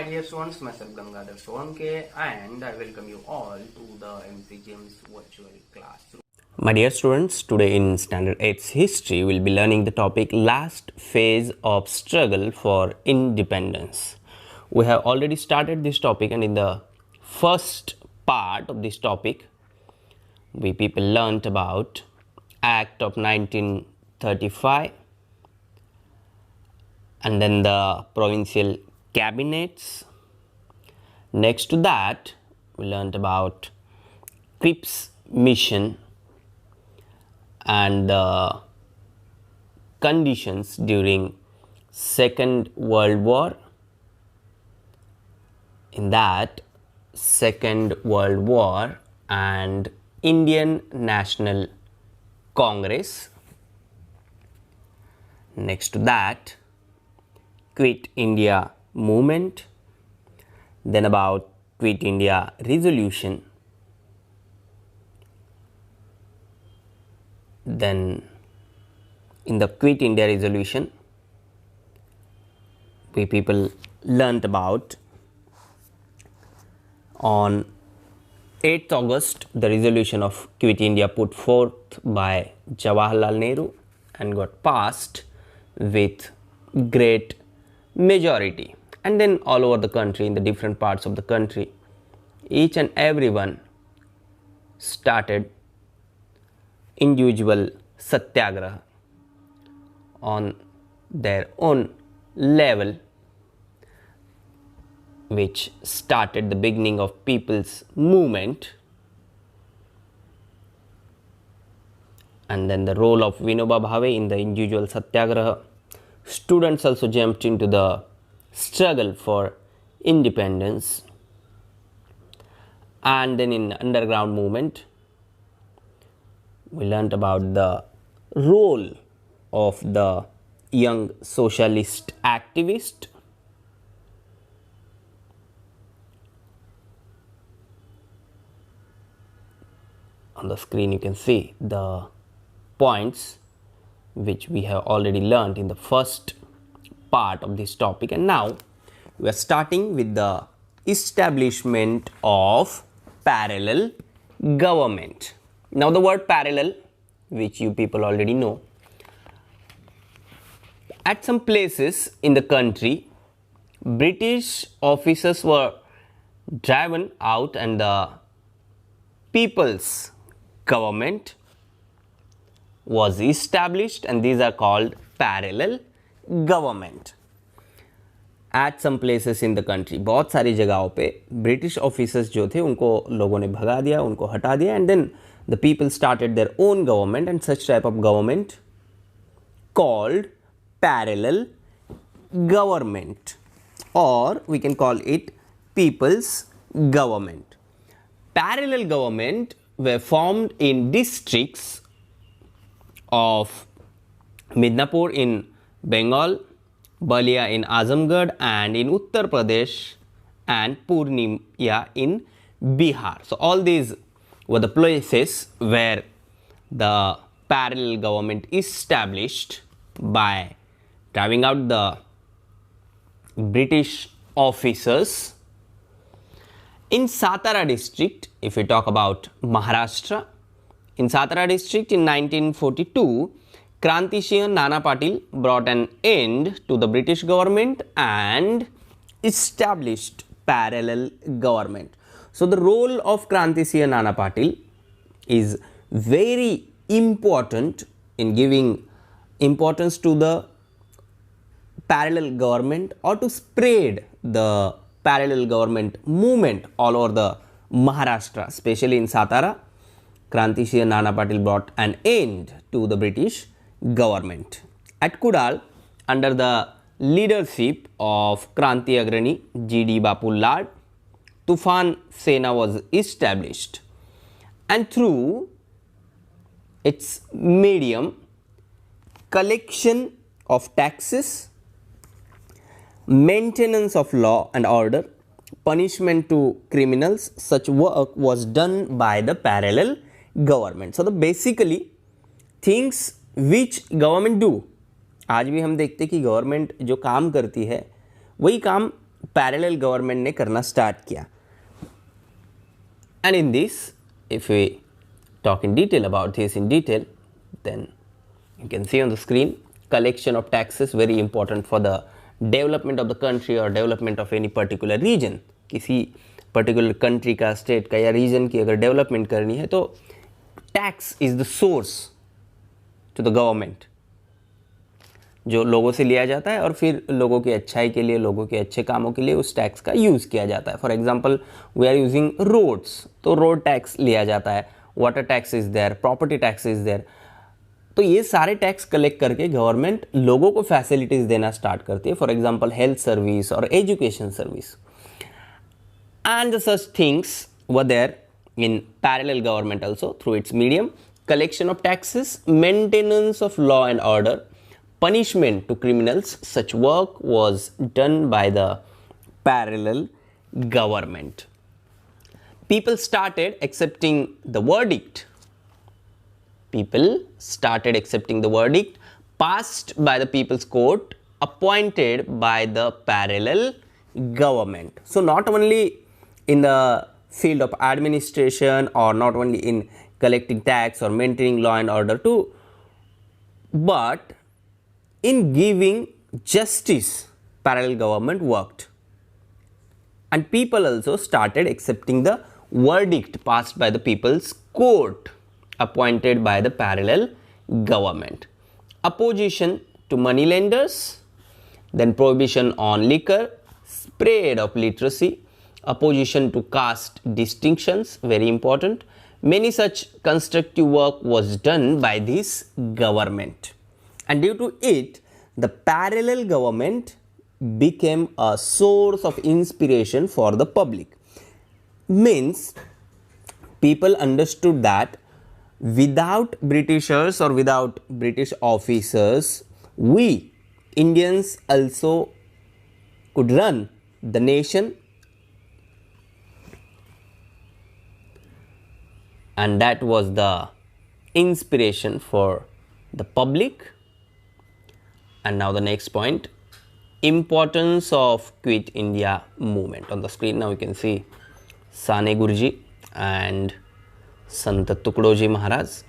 dear students, myself Gangadhar Solanke and I welcome you all to the MC James virtual classroom. My dear students, today in Standard 8's History, we'll be learning the topic Last Phase of Struggle for Independence. We have already started this topic, and in the first part of this topic, we people learnt about Act of 1935 and then the provincial cabinets. Next to that, we learnt about Cripps mission and the conditions during Second World War. In that Second World War and Indian National Congress. Next to that, Quit India movement, then about Quit India resolution, then in the Quit India resolution, we people learnt about on 8th August, the resolution of Quit India put forth by Jawaharlal Nehru and got passed with great majority, and then all over the country, in the different parts of the country, each and everyone started individual satyagraha on their own level, which started the beginning of people's movement. And then the role of Vinoba Bhave in the individual satyagraha. Students also jumped into the struggle for independence. And then in underground movement, we learnt about the role of the young socialist activist. On the screen you can see the points which we have already learnt in the first part of this topic, and now we are starting with the establishment of parallel government. Now the word parallel, which you people already know, at some places in the country, British officers were driven out and the people's government was established, and these are called parallel government. At some places in the country, बहुत सारी जगहों पे British officers जो थे उनको लोगों ने भगा दिया, उनको हटा दिया, and then the people started their own government, and such type of government called parallel government, or we can call it people's government. Parallel government were formed in districts of Midnapur in Bengal, Balia in Azamgarh, and in Uttar Pradesh and Purnia in Bihar. So all these were the places where the parallel government established by driving out the British officers. In Satara district, if we talk about Maharashtra, in Satara district in 1942, Kranti Singh Nana Patil brought an end to the British government and established parallel government. So the role of Kranti Singh Nana Patil is very important in giving importance to the parallel government, or to spread the parallel government movement all over the Maharashtra, especially in Satara. Kranti Singh Nana Patil brought an end to the British government. At Kudal, under the leadership of Kranti Agrani G.D. Bapu Lad, Tufan Sena was established, and through its medium, collection of taxes, maintenance of law and order, punishment to criminals, such work was done by the parallel government. So the basically things which government do, आज भी हम देखते कि government जो काम करती है वही काम पैरेलल गवर्नमेंट ने करना स्टार्ट किया. And in this, if we talk in detail about this in detail, then you can see on the screen, collection of taxes very important for the development of the country or development of any particular region. किसी particular country का, state का या region की अगर development करनी है तो tax is the source to the government, जो लोगों से लिया जाता है और फिर लोगों की अच्छाई के लिए, लोगों के अच्छे कामों के लिए उस टैक्स का यूज़ किया जाता है. For example we are using roads, तो रोड टैक्स लिया जाता है, water tax is there, property tax is there. तो ये सारे टैक्स कलेक्ट करके गवर्नमेंट लोगों को फैसिलिटीज़ देना स्टार्ट करती है. फॉर एग्जाम्पल हेल्थ सर्विस और education service. And such things were there in parallel government also through its medium: collection of taxes, maintenance of law and order, punishment to criminals. Such work was done by the parallel government. People started accepting the verdict. People started accepting the verdict passed by the People's Court appointed by the parallel government. So not only in the field of administration or not only in collecting tax or maintaining law and order too, but in giving justice, parallel government worked. And people also started accepting the verdict passed by the People's Court appointed by the parallel government. Opposition to money lenders, then prohibition on liquor, spread of literacy, opposition to caste distinctions, very important. Many such constructive work was done by this government, and due to it the parallel government became a source of inspiration for the public. Means people understood that without Britishers or without British officers, we Indians also could run the nation, and that was the inspiration for the public. And now the next point, importance of Quit India movement. On the screen now you can see Sane Guruji and Sant Tukdoji Maharaj.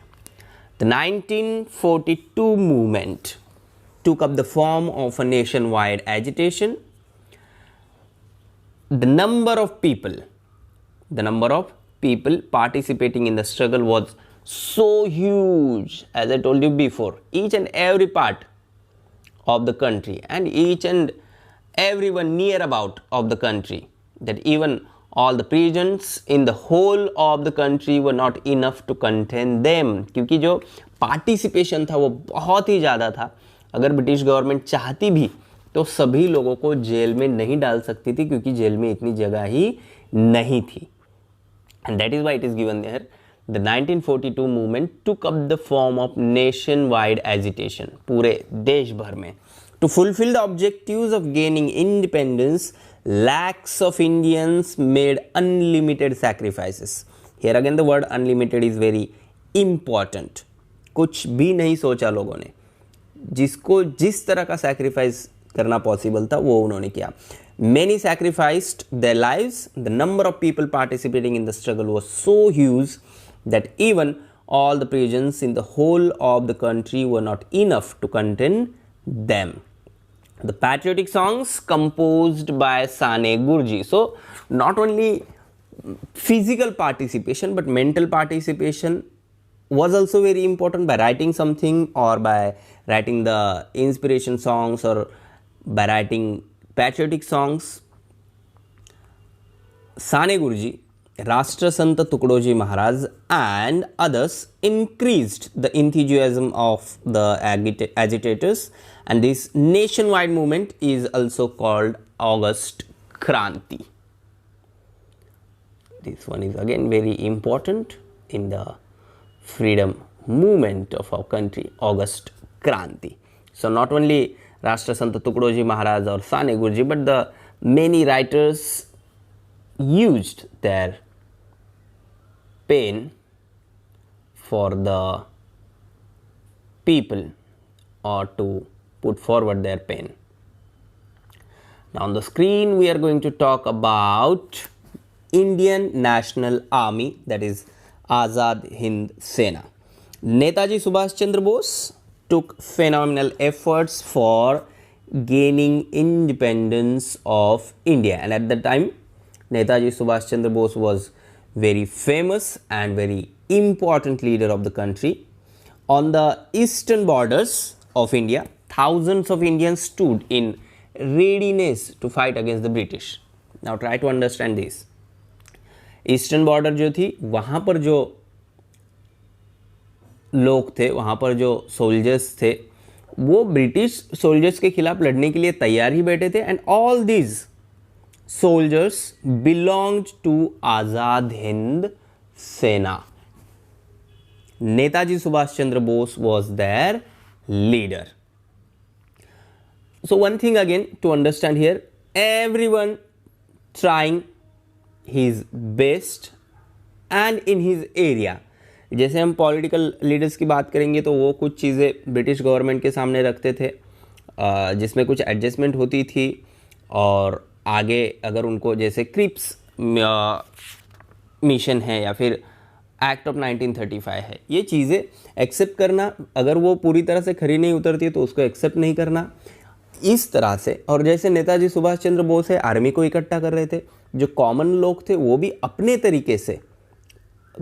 The 1942 movement took up the form of a nationwide agitation. The number of people participating in the struggle was so huge, as I told you before. Each and every part of the country and each and everyone near about of the country, that even all the prisons in the whole of the country were not enough to contain them. क्योंकि जो participation था वो बहुत ही ज़्यादा था. अगर British government चाहती भी तो सभी लोगों को जेल में नहीं डाल सकती थी, क्योंकि जेल में इतनी जगह ही नहीं थी. And that is why it is given there. The 1942 movement took up the form of nationwide agitation, पूरे देश भर में. To fulfill the objectives of gaining independence, lakhs of Indians made unlimited sacrifices. Here again the word unlimited is very important. कुछ भी नहीं सोचा लोगों ने. जिसको जिस तरह का sacrifice करना possible था वो उन्होंने किया. Many sacrificed their lives. The number of people participating in the struggle was so huge that even all the prisons in the whole of the country were not enough to contain them. The patriotic songs composed by Sane Guruji. So not only physical participation but mental participation was also very important, by writing something or by writing the inspiration songs or by writing patriotic songs. Sane Guruji, Rashtra Sant Tukdoji Maharaj and others increased the enthusiasm of the agitators, and this nationwide movement is also called August Kranti. This one is again very important in the freedom movement of our country, August Kranti. So not only Rashtra Sant Tukdoji Maharaj or Sane Guruji, but the many writers used their pen for the people or to put forward their pen. Now on the screen we are going to talk about Indian National Army, that is Azad Hind Sena. Netaji Subhash Chandra Bose took phenomenal efforts for gaining independence of India, and at that time Netaji Subhash Chandra Bose was very famous and very important leader of the country. On the eastern borders of India, thousands of Indians stood in readiness to fight against the British. Now try to understand this. Eastern border जो थी, वहाँ पर जो लोग थे, वहाँ पर जो सोल्जर्स थे, वो ब्रिटिश सोल्जर्स के खिलाफ लड़ने के लिए तैयार ही बैठे थे. And all these soldiers belonged to Azad Hind Sena. Netaji Subhash Chandra Bose was their leader. So one thing again to understand here, everyone trying his best and in his area. जैसे हम पॉलिटिकल लीडर्स की बात करेंगे तो वो कुछ चीज़ें ब्रिटिश गवर्नमेंट के सामने रखते थे जिसमें कुछ एडजस्टमेंट होती थी, और आगे अगर उनको जैसे क्रिप्स मिशन है या फिर एक्ट ऑफ 1935 है, ये चीज़ें एक्सेप्ट करना, अगर वो पूरी तरह से खरी नहीं उतरती तो उसको एक्सेप्ट नहीं करना, इस तरह से. और जैसे नेताजी सुभाष चंद्र बोस है, आर्मी को इकट्ठा कर रहे थे, जो कॉमन लोग थे वो भी अपने तरीके से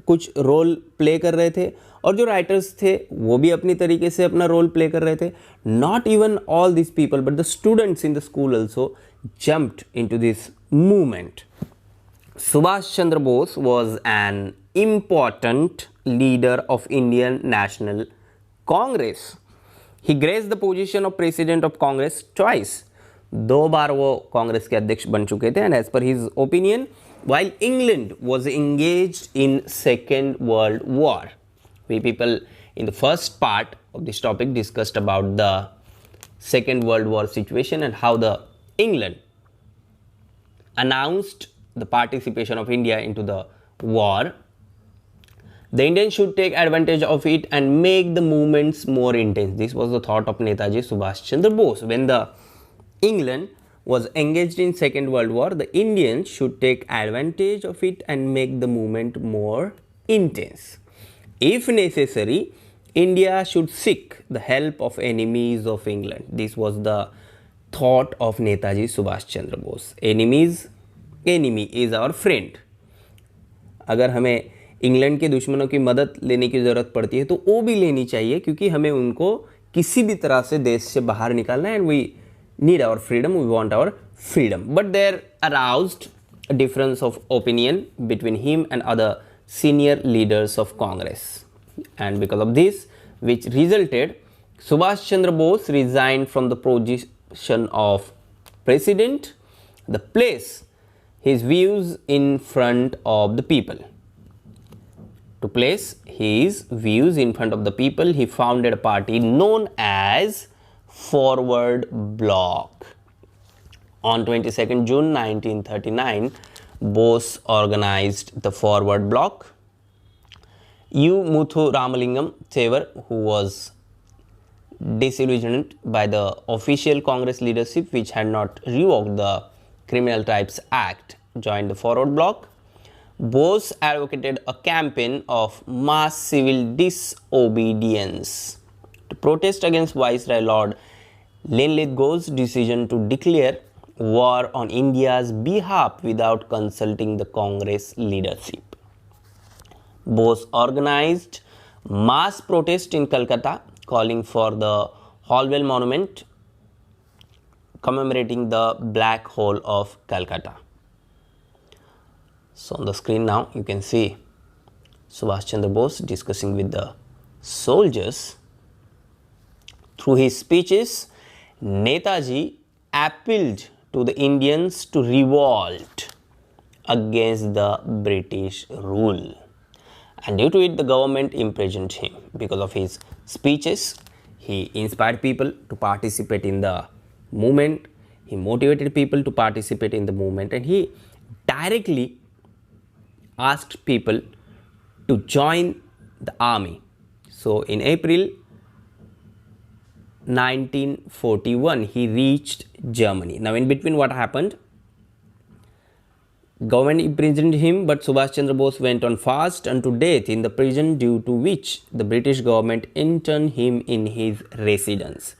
कुछ रोल प्ले कर रहे थे, और जो राइटर्स थे वो भी अपनी तरीके से अपना रोल प्ले कर रहे थे. Not even all this people but the students in the school also jumped into this movement. Subhash Chandra Bose was an important leader of Indian National Congress. He graced the position of President of Congress twice. 2 बार वो कांग्रेस के अध्यक्ष बन चुके थे. And as per his opinion, while England was engaged in Second World War, we people in the first part of this topic discussed about the Second World War situation and how the England announced the participation of India into the war. The Indians should take advantage of it and make the movements more intense. This was the thought of Netaji Subhash Chandra Bose. When the England was engaged in Second World War, the Indians should take advantage of it and make the movement more intense. If necessary, India should seek the help of enemies of England. This was the thought of Netaji Subhash Chandra Bose. Enemy is our friend. अगर हमें England के दुश्मनों की मदद लेने की ज़रूरत पड़ती है तो वो भी लेनी चाहिए, क्योंकि हमें उनको किसी भी तरह से देश से बाहर निकालना है. And we need our freedom, we want our freedom. But there aroused a difference of opinion between him and other senior leaders of Congress. And because of this, which resulted, Subhash Chandra Bose resigned from the position of president, the place his views in front of the people. To place his views in front of the people, he founded a party known as Forward Bloc. On 22nd June 1939, Bose organized the Forward Bloc. U. Muthu Ramalingam Thevar, who was disillusioned by the official Congress leadership which had not revoked the Criminal Types Act, joined the Forward Bloc. Bose advocated a campaign of mass civil disobedience to protest against Viceroy Lord Linlithgow's decision to declare war on India's behalf without consulting the Congress leadership. Bose organized mass protest in Calcutta, calling for the Holwell Monument commemorating the Black Hole of Calcutta. So on the screen now you can see Subhash Chandra Bose discussing with the soldiers. Through his speeches, Netaji appealed to the Indians to revolt against the British rule, and due to it the government imprisoned him. Because of his speeches, he inspired people to participate in the movement, he motivated people to participate in the movement, and he directly asked people to join the army. So in April 1941 he reached Germany. Now in between what happened? Government imprisoned him, but Subhash Chandra Bose went on fast unto death in the prison, due to which the British government interned him in his residence.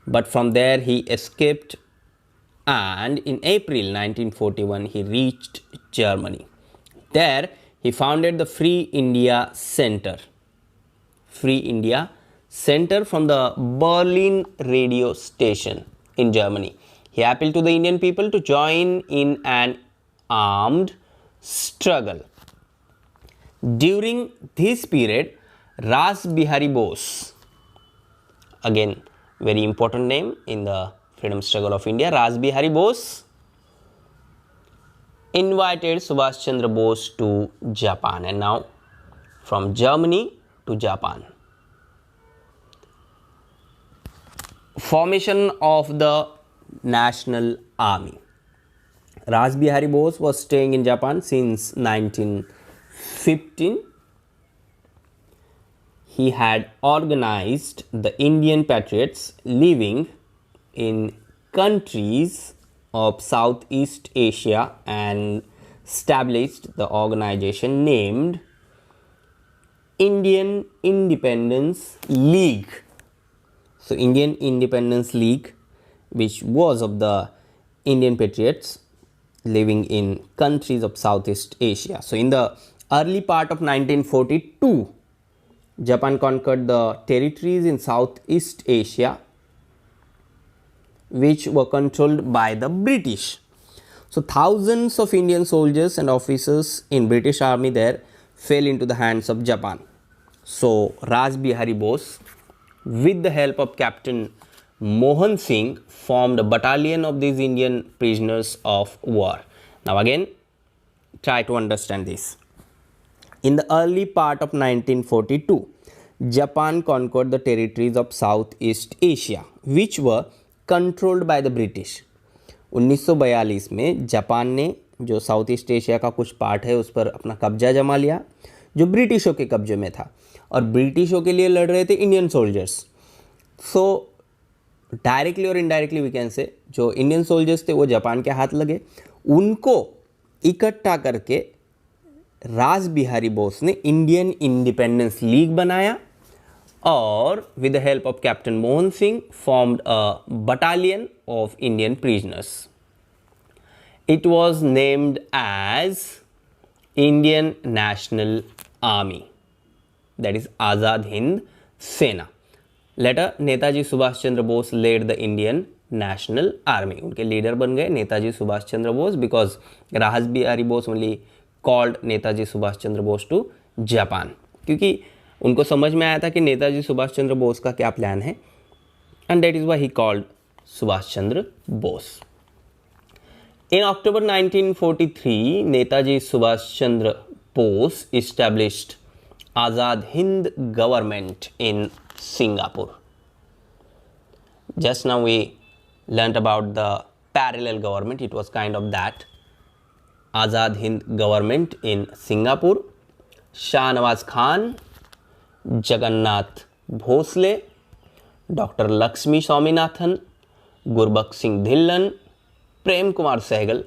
But from there he escaped, and in April 1941 he reached Germany. There he founded the Free India Center. Free India Center from the Berlin radio station in Germany. He appealed to the Indian people to join in an armed struggle. During this period, Ras Bihari Bose, again very important name in the freedom struggle of India, Ras Bihari Bose invited Subhash Chandra Bose to Japan, and now from Germany to Japan. Formation of the National Army. Ras Bihari Bose was staying in Japan since 1915. He had organized the Indian patriots living in countries of Southeast Asia and established the organization named Indian Independence League. So Indian Independence League, which was of the Indian patriots living in countries of Southeast Asia. So in the early part of 1942, Japan conquered the territories in Southeast Asia which were controlled by the British. So thousands of Indian soldiers and officers in British army there fell into the hands of Japan. So Ras Bihari Bose, with the help of Captain Mohan Singh, formed a battalion of these Indian prisoners of war. Now again, try to understand this. In the early part of 1942, Japan conquered the territories of Southeast Asia, which were controlled by the British. 1942 में Japan ने जो south east Asia का कुछ part है उस पर अपना कब्जा जमा लिया, जो ब्रिटिशों के कब्जे में था, और ब्रिटिशों के लिए लड़ रहे थे इंडियन सोल्जर्स. सो डायरेक्टली और इनडायरेक्टली वी कैन से जो इंडियन सोल्जर्स थे वो जापान के हाथ लगे. उनको इकट्ठा करके रास बिहारी बोस ने इंडियन इंडिपेंडेंस लीग बनाया और with the help of Captain Mohan Singh formed a battalion of Indian prisoners. It was named as Indian National Army, that is Azad Hind Sena. Later Netaji Subhash Chandra Bose led the Indian National Army. उनके leader बन गए Netaji Subhash Chandra Bose because रास Bihari Bose only called Netaji Subhash Chandra Bose to Japan, क्योंकि उनको समझ में आया था कि नेताजी सुभाष चंद्र बोस का क्या प्लान है, and that is why he called Subhash Chandra Bose. In October 1943, Netaji Subhash Chandra Bose established Azad Hind government in Singapore. Just now we learnt about the parallel government. It was kind of that. Azad Hind government in Singapore. Shah Nawaz Khan, Jagannath Bhosle, Dr. Lakshmi Swaminathan, Gurbakh Singh Dhillon, Prem Kumar Sehgal,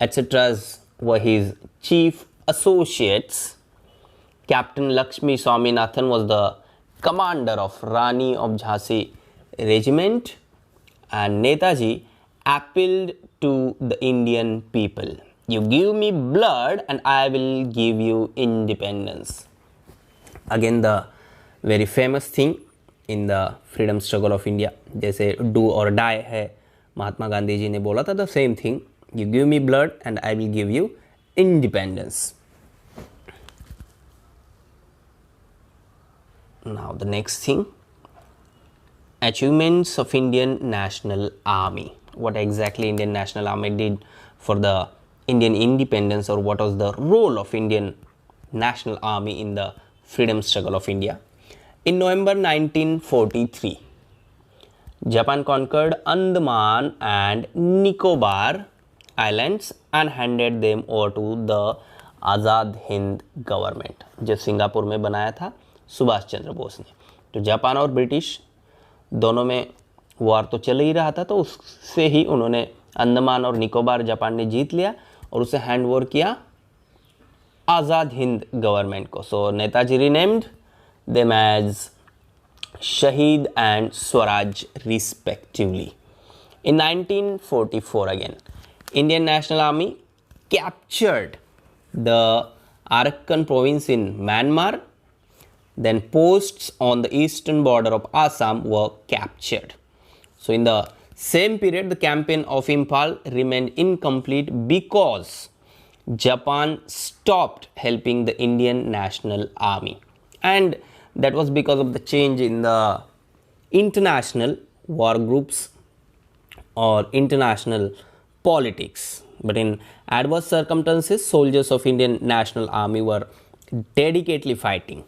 etc. were his chief associates. Captain Lakshmi Swaminathan was the commander of Rani of Jhansi regiment, and Netaji appealed to the Indian people. You give me blood and I will give you independence. Again the very famous thing in the freedom struggle of India, जैसे do or die है, महात्मा गांधी जी ने बोला था, the same thing. You give me blood and I will give you independence. Now the next thing, achievements of Indian National Army. What exactly Indian National Army did for the Indian independence, or what was the role of Indian National Army in the freedom struggle of India. In November 1943, Japan conquered Andaman and Nicobar Islands and handed them over to the Azad Hind government, जो Singapore में बनाया था सुभाष चंद्र बोस ने. तो Japan और British दोनों में वार तो चल ही रहा था, तो उससे ही उन्होंने अंडमान और निकोबार जापान ने जीत लिया और उसे हैंड ओवर किया आज़ाद हिंद गवर्नमेंट को. सो नेताजी रीनेम्ड देम एज शहीद and Swaraj respectively. In 1944 again, Indian National Army captured the Arakan province in Myanmar. Then posts on the eastern border of Assam were captured. So in the same period, the campaign of Imphal remained incomplete because Japan stopped helping the Indian National Army. And that was because of the change in the international war groups or international politics. But in adverse circumstances, soldiers of Indian National Army were dedicatedly fighting.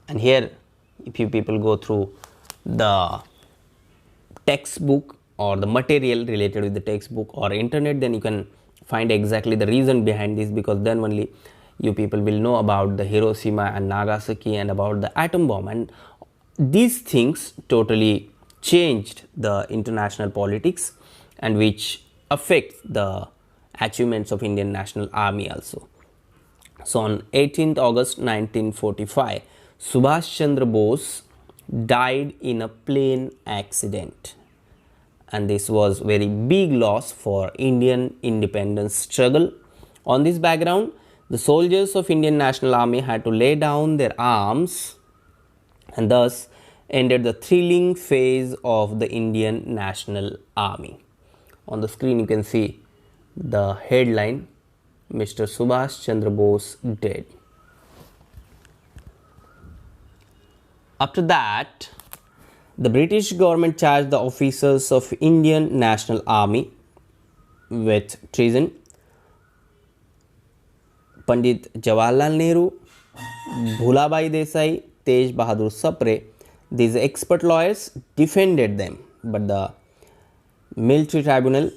And here, if you people go through the textbook or the material related with the textbook or internet, then you can find exactly the reason behind this, because then only you people will know about the Hiroshima and Nagasaki and about the atom bomb. And these things totally changed the international politics and which affects the achievements of Indian National Army also. So on 18th August 1945, Subhash Chandra Bose died in a plane accident, and this was very big loss for Indian independence struggle. On this background, the soldiers of Indian National Army had to lay down their arms and thus ended the thrilling phase of the Indian National Army. On the screen you can see the headline, Mr. Subhash Chandra Bose dead. After that, the British government charged the officers of Indian National Army with treason. Pandit Jawaharlal Nehru, Bhulabhai Desai, Tej Bahadur Sapre, these expert lawyers defended them, but the military tribunal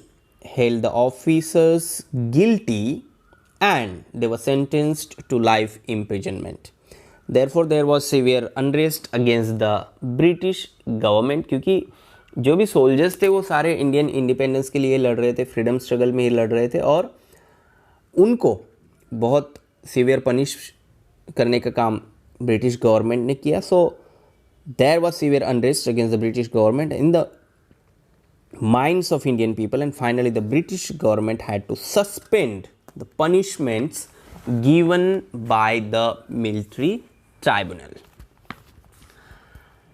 held the officers guilty and they were sentenced to life imprisonment. Therefore, there was severe unrest against the British government, क्योंकि जो भी soldiers थे वो सारे Indian independence के लिए लड़ रहे थे, फ्रीडम स्ट्रगल में ही लड़ रहे थे, और उनको बहुत सीवियर पनिश करने का काम ब्रिटिश गवर्नमेंट ने किया. सो there was severe unrest against the British government in the minds of Indian people, and finally the British government had to suspend the punishments given by the military tribunal.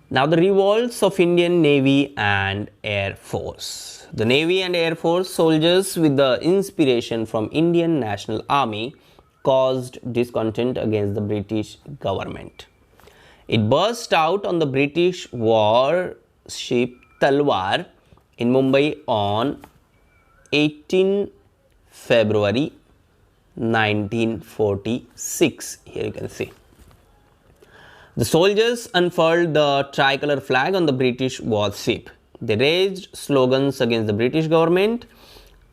Now the revolts of Indian Navy and Air Force. The Navy and Air Force soldiers, with the inspiration from Indian National Army, caused discontent against the British government. It burst out on the British warship Talwar in Mumbai on 18 February 1946. Here you can see. The soldiers unfurled the tricolor flag on the British warship. They raised slogans against the British government,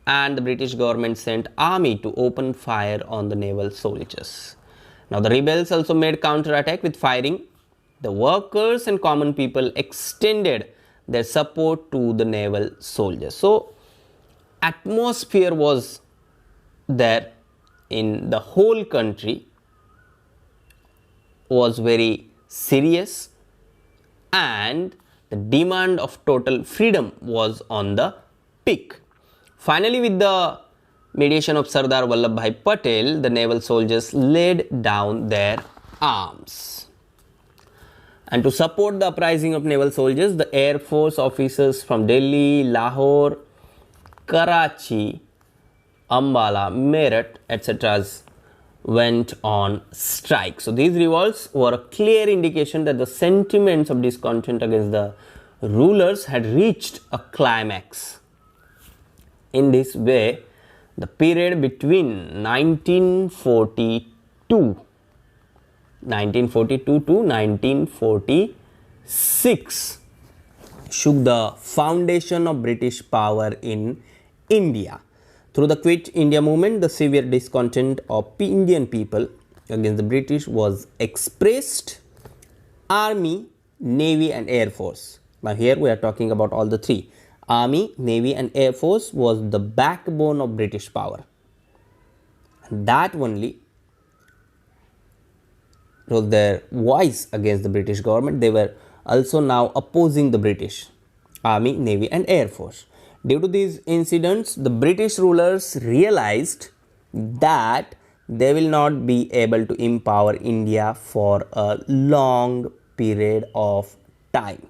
and the British government sent army to open fire on the naval soldiers. Now the rebels also made counterattack with firing. The workers and common people extended their support to the naval soldiers. So atmosphere was there in the whole country was very serious, and the demand of total freedom was on the peak. Finally, with the mediation of Sardar Vallabhbhai Patel, the naval soldiers laid down their arms. And to support the uprising of naval soldiers, the Air Force officers from Delhi, Lahore, Karachi, Ambala, Meerut, etc. went on strike. So these revolts were a clear indication that the sentiments of discontent against the rulers had reached a climax. In this way, the period between 1942 to 1946 shook the foundation of British power in India. Through the Quit India movement, the severe discontent of Indian people against the British was expressed. Army Navy and Air Force. Now here we are talking about all the three. Army, Navy and Air Force was the backbone of British power. And that only was their voice against the British government. They were also now opposing the British Army, Navy and Air Force. Due to these incidents, the British rulers realized that they will not be able to empower India for a long period of time.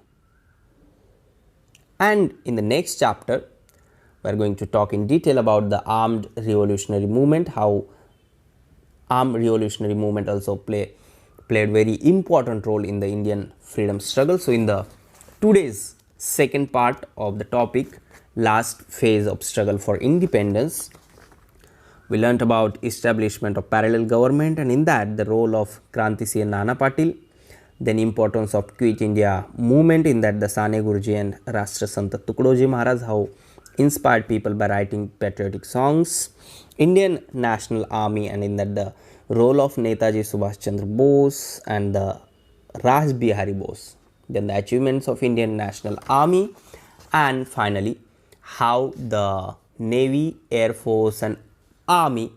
And in the next chapter, we are going to talk in detail about the armed revolutionary movement, how armed revolutionary movement also played very important role in the Indian freedom struggle. So in the today's second part of the topic, last phase of struggle for independence, we learnt about establishment of parallel government, and in that the role of Kranti Nana Patil, then importance of Quit India movement, in that the Sane Guruji and Rashtrasanta Tukdoji Maharaj, how inspired people by writing patriotic songs, Indian National Army, and in that the role of Netaji Subhash Chandra Bose and the Raj Bihari Bose, then the achievements of Indian National Army, and finally how the Navy, Air Force and Army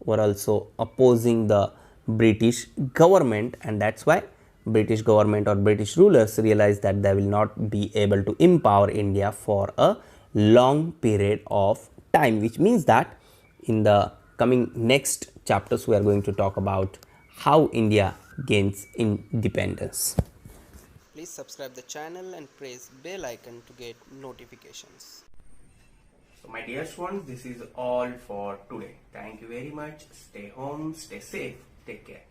were also opposing the British government, and that's why British government or British rulers realized that they will not be able to empower India for a long period of time, which means that in the coming next chapters we are going to talk about how India gains independence. Please subscribe the channel and press bell icon to get notifications. So my dear students, this is all for today. Thank you very much. Stay home, stay safe, take care.